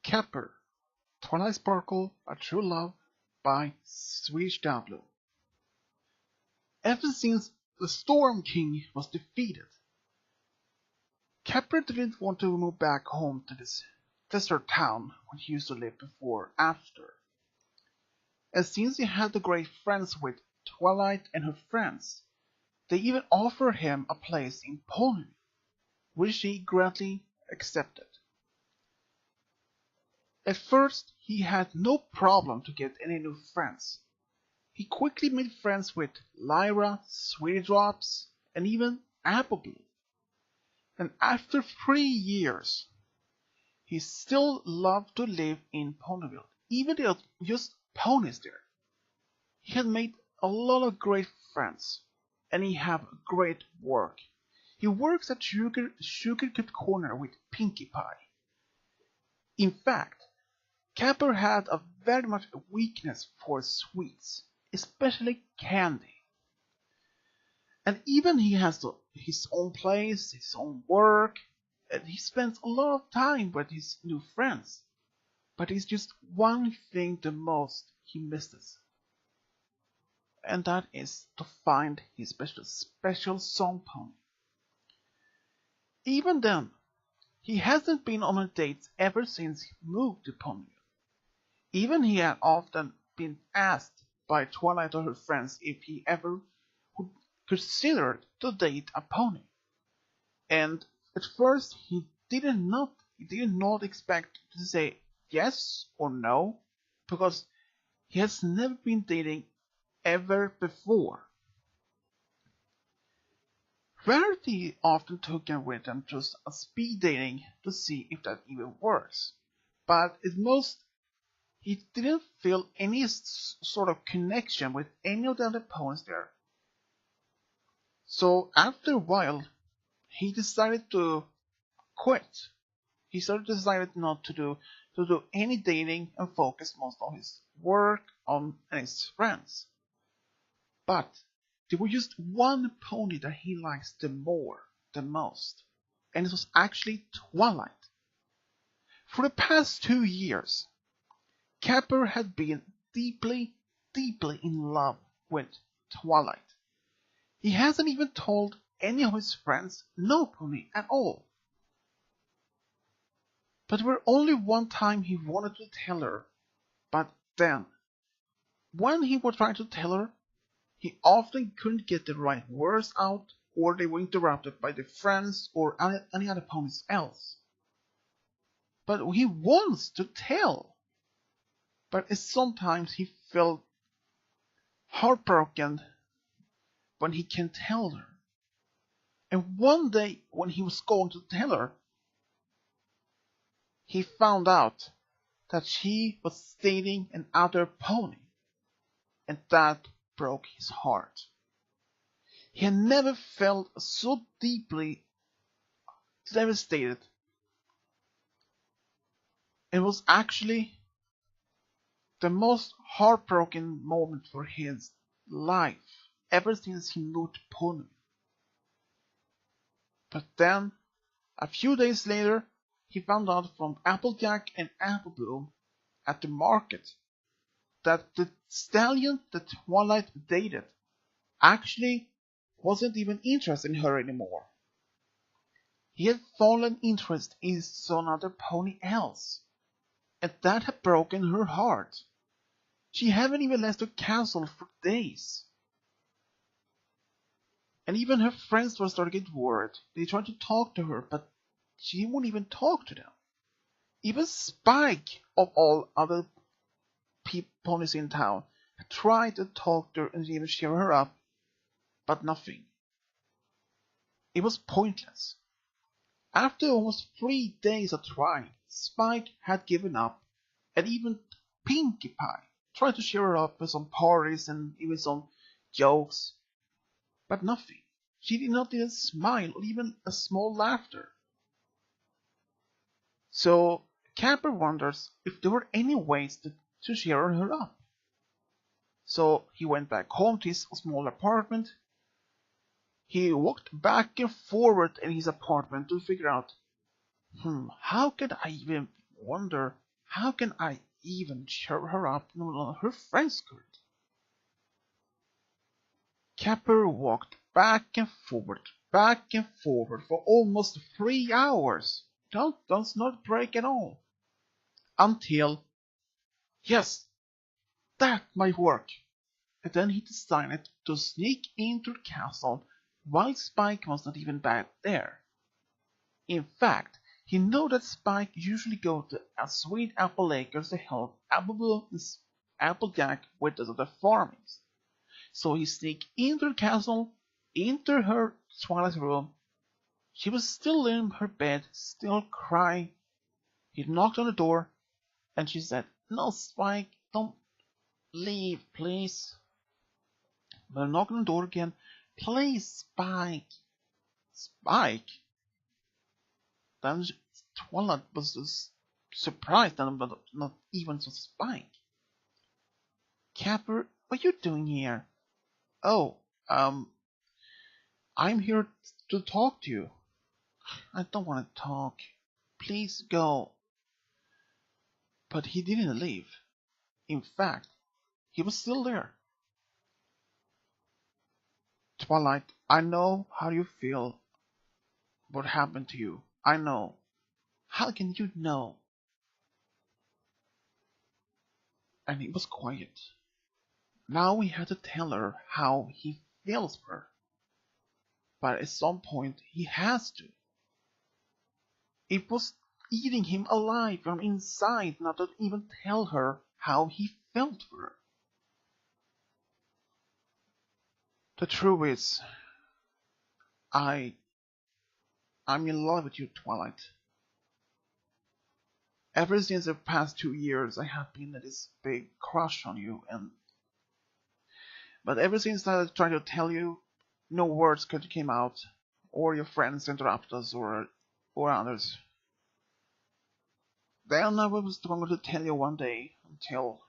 Capper, Twilight Sparkle, A True Love by Swedish Download. Ever since the Storm King was defeated, Capper didn't want to move back home to this desert town where he used to live before after. And since he had the great friends with Twilight and her friends, they even offered him a place in Ponyville, which he gladly accepted. At first, he had no problem to get any new friends. He quickly made friends with Lyra, Sweetie Drops, and even Applebloom. And after 3 years, he still loved to live in Ponyville, even though just ponies there. He had made a lot of great friends, and he had great work. He works at Sugar Cut Corner with Pinkie Pie. In fact, Capper had a very much weakness for sweets, especially candy. And even he has his own place, his own work, and he spends a lot of time with his new friends. But it's just one thing the most he misses. And that is to find his special song pony. Even then, he hasn't been on a date ever since he moved to Ponyville. Even he had often been asked by Twilight or her friends if he ever would consider to date a pony. And at first he did not expect to say yes or no, because he has never been dating ever before. Rarity often took him with them just a speed dating to see if that even works. But at most, he didn't feel any sort of connection with any of the other ponies there. So after a while, he decided to quit. He decided not to do any dating and focus most of his work on his friends. But there was just one pony that he likes the most, and it was actually Twilight. For the past 2 years, Capper had been deeply in love with Twilight. He hasn't even told any of his friends no pony at all. But there was only one time he wanted to tell her, but then, when he was trying to tell her, he often couldn't get the right words out, or they were interrupted by the friends or any other ponies else. But he wants to tell. But sometimes he felt heartbroken when he can't tell her. And one day when he was going to tell her, he found out that she was dating another pony. And that broke his heart. He had never felt so deeply devastated. It was actually the most heartbroken moment for his life ever since he moved to Ponyville. But then, a few days later, he found out from Applejack and Applebloom at the market that the stallion that Twilight dated actually wasn't even interested in her anymore. He had fallen interest in some other pony else, and that had broken her heart. She hadn't even left the castle for days. And even her friends were starting to get worried. They tried to talk to her, but she wouldn't even talk to them. Even Spike, of all other ponies in town, tried to talk to her and even cheer her up, but nothing. It was pointless. After almost 3 days of trying, Spike had given up, and even Pinkie Pie tried to cheer her up with some parties and even some jokes, but nothing. She did not even smile or even a small laughter. So Capper wonders if there were any ways to cheer her up. So he went back home to his small apartment. He walked back and forward in his apartment to figure out, how could I even wonder How can I even cheer her up when her friends could? Capper walked back and forward for almost 3 hours. Does not break at all. Until, yes, that might work. And then he decided to sneak into the castle while Spike was not even back there. In fact, he knew that Spike usually goes to Sweet Apple Acres to help Applejack with the farmings. So he sneaked into the castle, into her Twilight room. She was still in her bed, still crying. He knocked on the door, and she said, "No, Spike, don't leave, please." But knocked on the door again. "Please, Spike." Spike? Then Twilight was surprised, but not even so Spike. "Capper, what are you doing here?" "Oh, I'm here to talk to you." "I don't want to talk. Please go." But he didn't leave. In fact, he was still there. "Twilight, I know how you feel. What happened to you? I know." "How can you know?" And he was quiet. Now he had to tell her how he feels for her. But at some point he has to. It was eating him alive from inside not to even tell her how he felt for her. "The truth is, I'm in love with you, Twilight. Ever since the past 2 years I have been this big crush on you, but ever since I tried to tell you, no words could come out, or your friends interrupt us, or others. Then I was going to tell you one day, until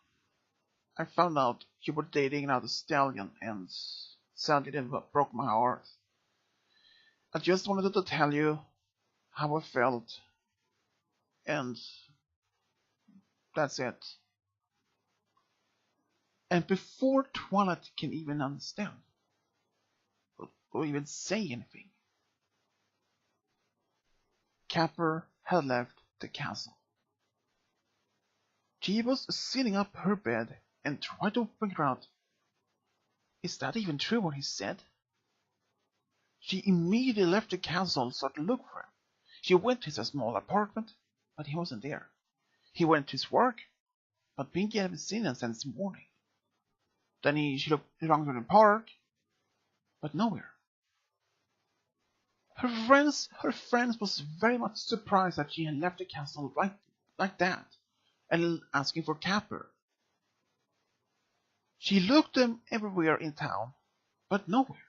I found out you were dating another stallion, and sadly it broke my heart. I just wanted to tell you how I felt, and that's it." And before Twilight can even understand, or even say anything, Capper had left the castle. She was sitting up her bed and tried to figure out, is that even true what he said? She immediately left the castle and started to look for him. She went to his small apartment, but he wasn't there. He went to his work, but Pinky hadn't seen him since morning. Then she looked around in the park, but nowhere. Her friends was very much surprised that she had left the castle like that, and asking for Capper. She looked them everywhere in town, but nowhere.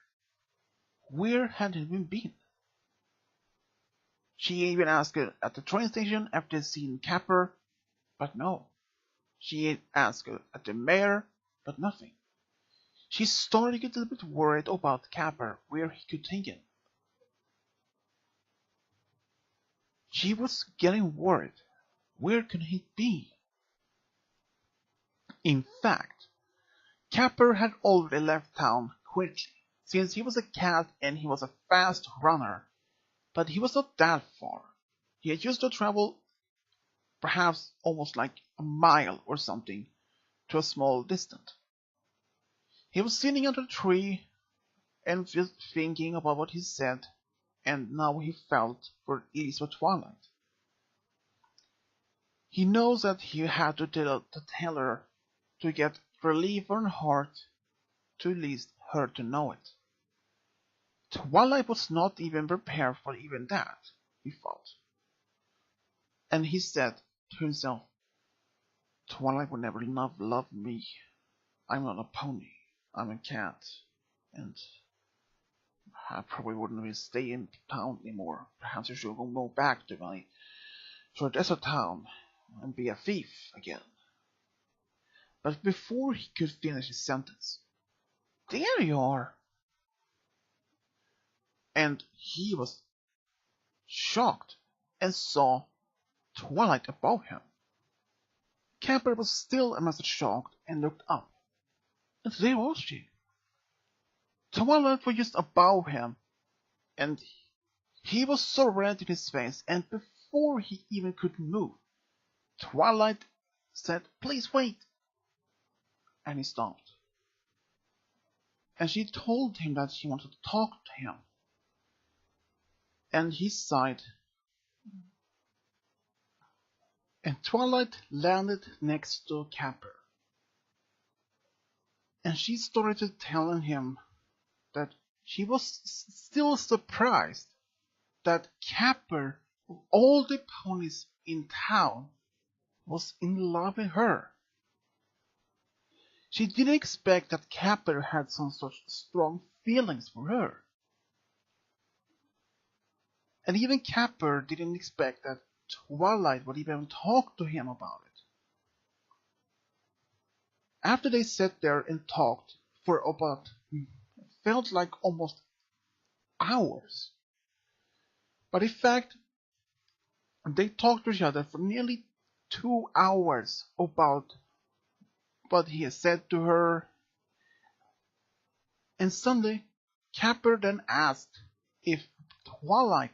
Where had he been? She even asked at the train station after seeing Capper, but no. She asked at the mayor, but nothing. She started to get a little bit worried about Capper, where he could take him. She was getting worried. Where could he be? In fact, Capper had already left town quickly, since he was a cat and he was a fast runner, but he was not that far. He had used to travel perhaps almost like a mile or something to a small distance. He was sitting under a tree and just thinking about what he said, and now he felt for Elisa Twilight. He knows that he had to tell her to get relief on her heart, to at least her to know it. Twilight was not even prepared for even that, he thought. And he said to himself, "Twilight will never love me. I'm not a pony. I'm a cat. And I probably wouldn't even stay in town anymore. Perhaps I should go back to my desert town and be a thief again." But before he could finish his sentence, there you are! And he was shocked and saw Twilight above him. Capper was still a master shocked and looked up. And there was she. Twilight was just above him, and he was so red in his face, and before he even could move, Twilight said, "Please wait." And he stopped. And she told him that she wanted to talk to him. And he sighed. And Twilight landed next to Capper. And she started telling him that she was still surprised that Capper, of all the ponies in town, was in love with her. She didn't expect that Capper had some such strong feelings for her. And even Capper didn't expect that Twilight would even talk to him about it. After they sat there and talked for about, felt like almost hours. But in fact, they talked to each other for nearly 2 hours about what he had said to her. And suddenly, Capper then asked if Twilight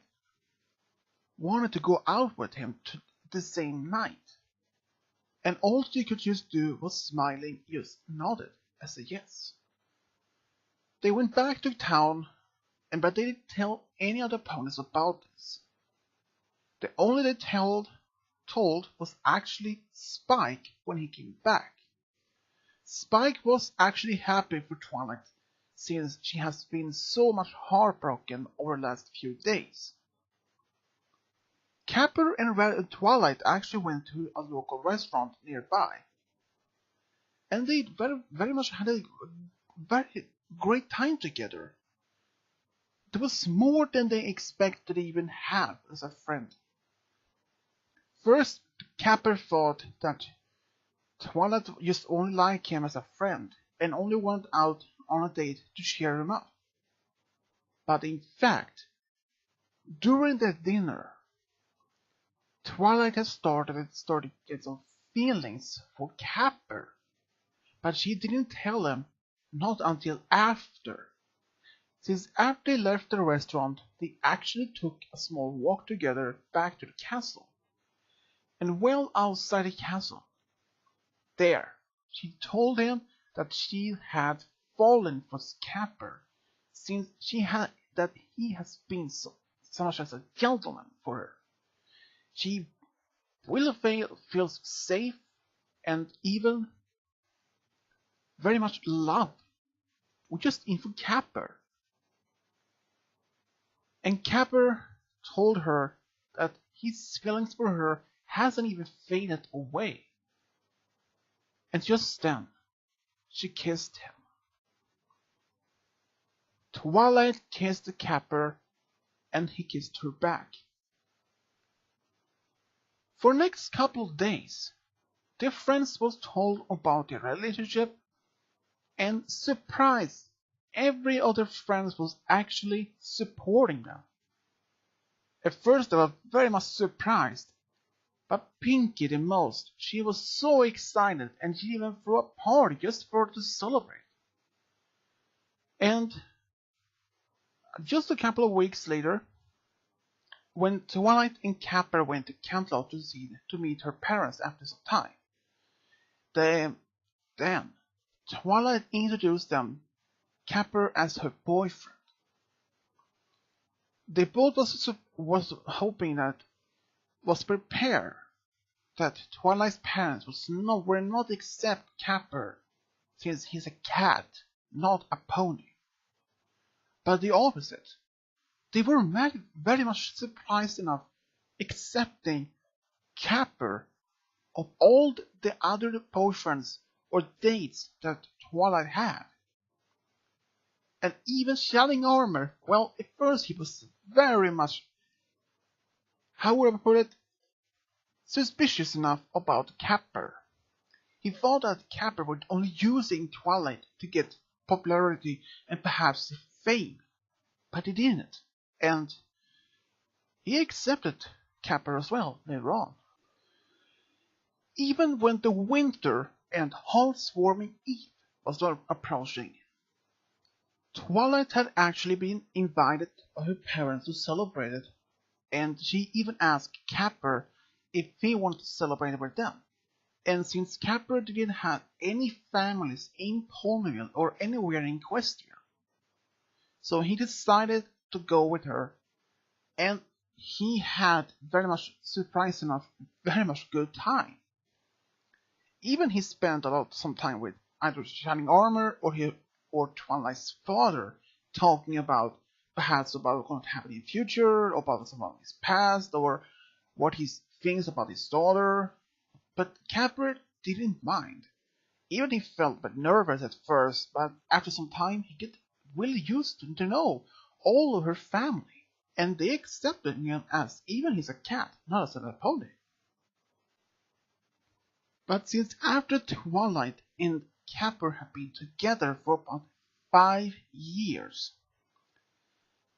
wanted to go out with him the same night. And all she could just do was smiling, just nodded as a yes. They went back to town, but they didn't tell any other ponies about this. The only they told was actually Spike when he came back. Spike was actually happy for Twilight, since she has been so much heartbroken over the last few days. Capper and Twilight actually went to a local restaurant nearby, and they very much had a very great time together. It was more than they expected to even have as a friend. First, Capper thought that Twilight just only liked him as a friend and only went out on a date to cheer him up. But in fact, during the dinner, Twilight had started to get some feelings for Capper, but she didn't tell him, not until after. Since after they left the restaurant, they actually took a small walk together back to the castle. And well outside the castle, there, she told him that she had fallen for Capper, since he has been so much as a gentleman for her. She will feels safe and even very much loved just in for Capper. And Capper told her that his feelings for her hasn't even faded away. And just then, she kissed him. Twilight kissed Capper, and he kissed her back. For the next couple of days, their friends was told about their relationship, and surprised, every other friend was actually supporting them. At first they were very much surprised, but Pinky the most, she was so excited and she even threw a party just for to celebrate. And just a couple of weeks later, when Twilight and Capper went to Cantlot to meet her parents after some time, then Twilight introduced them Capper as her boyfriend. They both was hoping was prepared that Twilight's parents were not accept Capper, since he's a cat, not a pony. But the opposite. They were very much surprised enough accepting Capper of all the other boyfriends or dates that Twilight had. And even Shining Armor, well, at first he was very much, how would I put it, suspicious enough about Capper. He thought that Capper was only using Twilight to get popularity and perhaps fame, but he didn't, and he accepted Capper as well later on. even when the winter and heart-warming eve was approaching. Twilight had actually been invited by her parents to celebrate it, and she even asked Capper if he wanted to celebrate with them. And since Capper didn't have any families in Ponyville or anywhere in Equestria, so he decided to go with her, and he had very much, surprising enough, very much good time. Even he spent a lot some time with either Shining Armor or Twilight's father, talking about perhaps about what's going to happen in the future, about some of his past, or what he thinks about his daughter. But Capper didn't mind. Even he felt a bit nervous at first, but after some time he get really used to know all of her family, and they accepted him as even he's a cat, not as a pony. But since after Twilight and Capper had been together for about 5 years,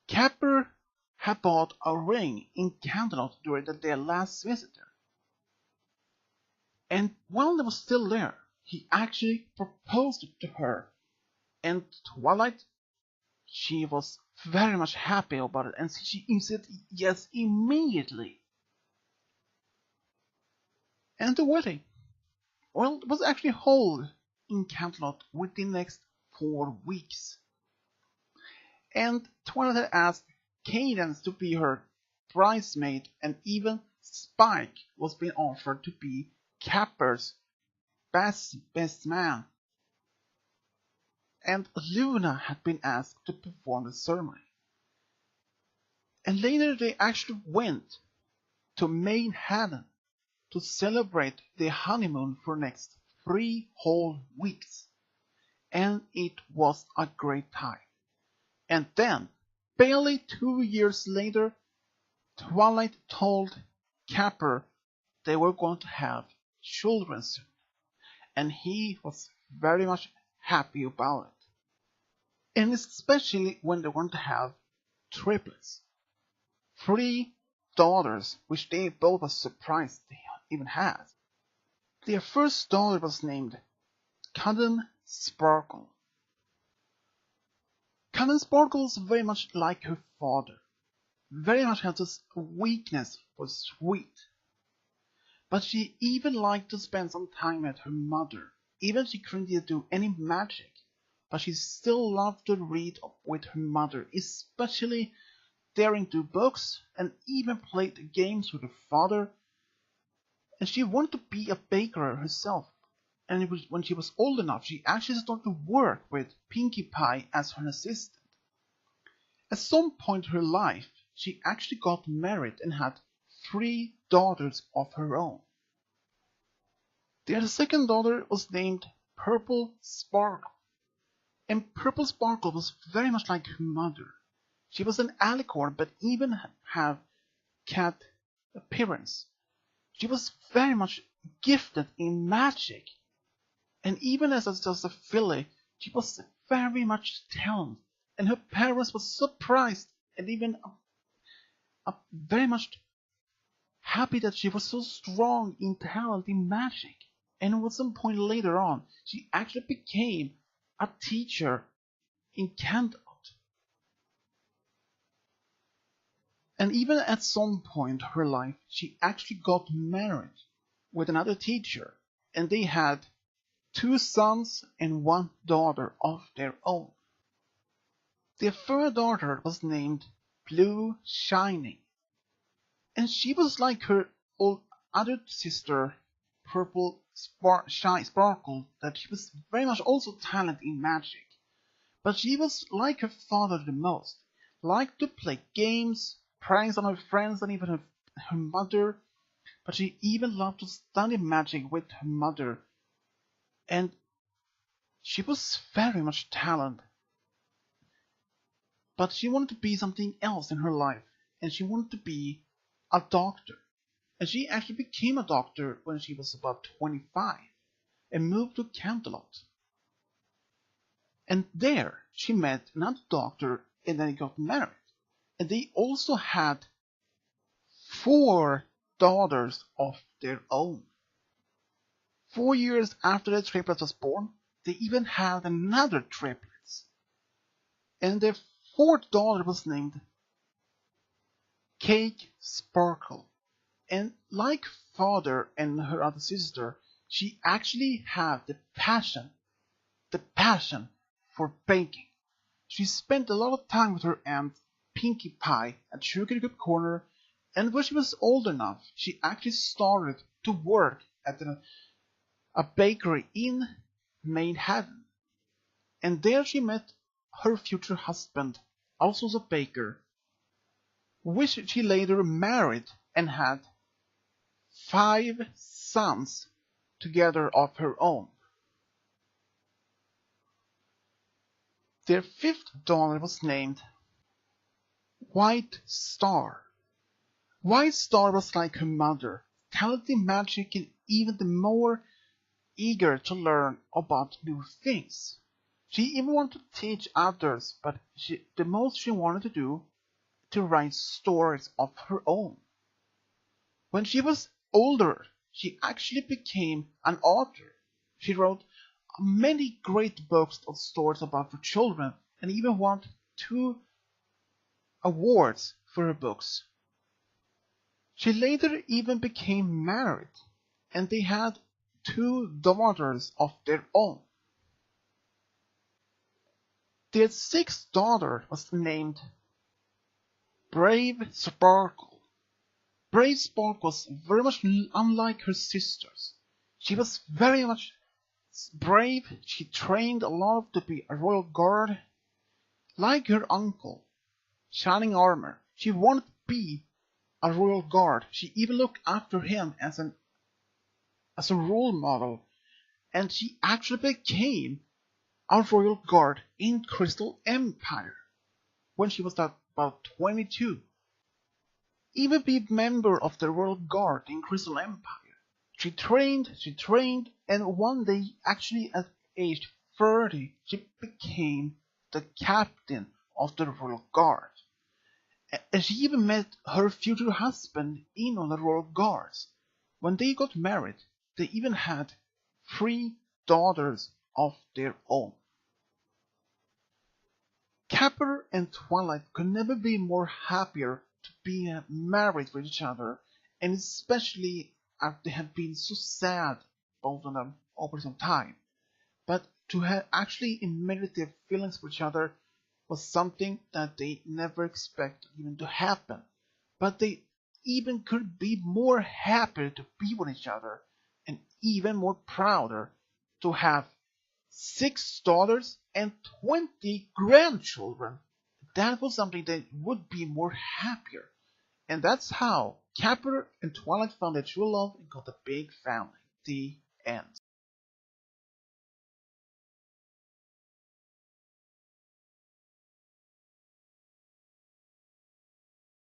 Capper had bought a ring in Canterlot during their last visit there. And while they was still there, he actually proposed to her. And Twilight, she was very much happy about it, and she said yes immediately. And the wedding, well, it was actually held in Canterlot within the next 4 weeks. And Twilight had asked Cadence to be her bridesmaid, and even Spike was being offered to be Capper's best man. And Luna had been asked to perform the ceremony. And later they actually went to Manhattan to celebrate their honeymoon for the next 3 whole weeks. And it was a great time. And then, barely 2 years later, Twilight told Capper they were going to have children soon. And he was very much happy about it. And especially when they want to have triplets. 3 daughters, which they both were surprised they even had. Their first daughter was named Twilight Sparkle. Twilight Sparkle was very much like her father. Very much had this weakness for sweet. But she even liked to spend some time with her mother. Even she couldn't do any magic, but she still loved to read with her mother, especially daring to books and even played games with her father. And she wanted to be a baker herself. And when she was old enough, she actually started to work with Pinkie Pie as her assistant. At some point in her life, she actually got married and had 3 daughters of her own. Their second daughter was named Purple Sparkle. And Purple Sparkle was very much like her mother. She was an alicorn, but even had cat appearance. She was very much gifted in magic. And even as just a filly, she was very much talented. And her parents were surprised and even very much happy that she was so strong in talent in magic. And at some point later on, she actually became a teacher in Canterlot. And even at some point in her life, she actually got married with another teacher. And they had 2 sons and 1 daughter of their own. Their third daughter was named Blue Shining. And she was like her other sister, Purple Sparkle, that she was very much also talented in magic. But she was like her father the most, liked to play games, pranks on her friends and even her mother. But she even loved to study magic with her mother. And she was very much talented. But she wanted to be something else in her life, and she wanted to be a doctor. And she actually became a doctor when she was about 25 and moved to Canterlot. And there she met another doctor and then they got married. And they also had 4 daughters of their own. 4 years after the triplets was born, they even had another triplets. And their fourth daughter was named Cake Sparkle. And like father and her other sister, she actually had the passion for baking. She spent a lot of time with her aunt Pinkie Pie at Sugar Cube Corner, and when she was old enough, she actually started to work at a bakery in Manhattan. And there she met her future husband, also a baker, which she later married and had 5 sons together of her own. Their fifth daughter was named White Star. White Star was like her mother, talented in magic and even the more eager to learn about new things. She even wanted to teach others, but the most she wanted to do to write stories of her own. When she was older, she actually became an author. She wrote many great books of stories about for children and even won 2 awards for her books. She later even became married, and they had 2 daughters of their own. Their sixth daughter was named Brave Sparkle. Brave Sparkle was very much unlike her sisters. She was very much brave. She trained a lot to be a royal guard. Like her uncle, Shining Armor, she wanted to be a royal guard. She even looked after him as a role model, and she actually became a royal guard in Crystal Empire when she was about 22. Even be a member of the royal guard in Crystal Empire. She trained, and one day, actually at age 30, she became the captain of the royal guard. And she even met her future husband in on the royal guards. When they got married, they even had 3 daughters of their own. Capper and Twilight could never be more happier to be married with each other, and especially after they had been so sad, both of them, over some time. But to have actually admitted their feelings for each other was something that they never expected even to happen. But they even could be more happy to be with each other, and even more prouder to have 6 daughters and 20 grandchildren. That was something that would be more happier. And that's how Capper and Twilight found their true love and got a big family. The end.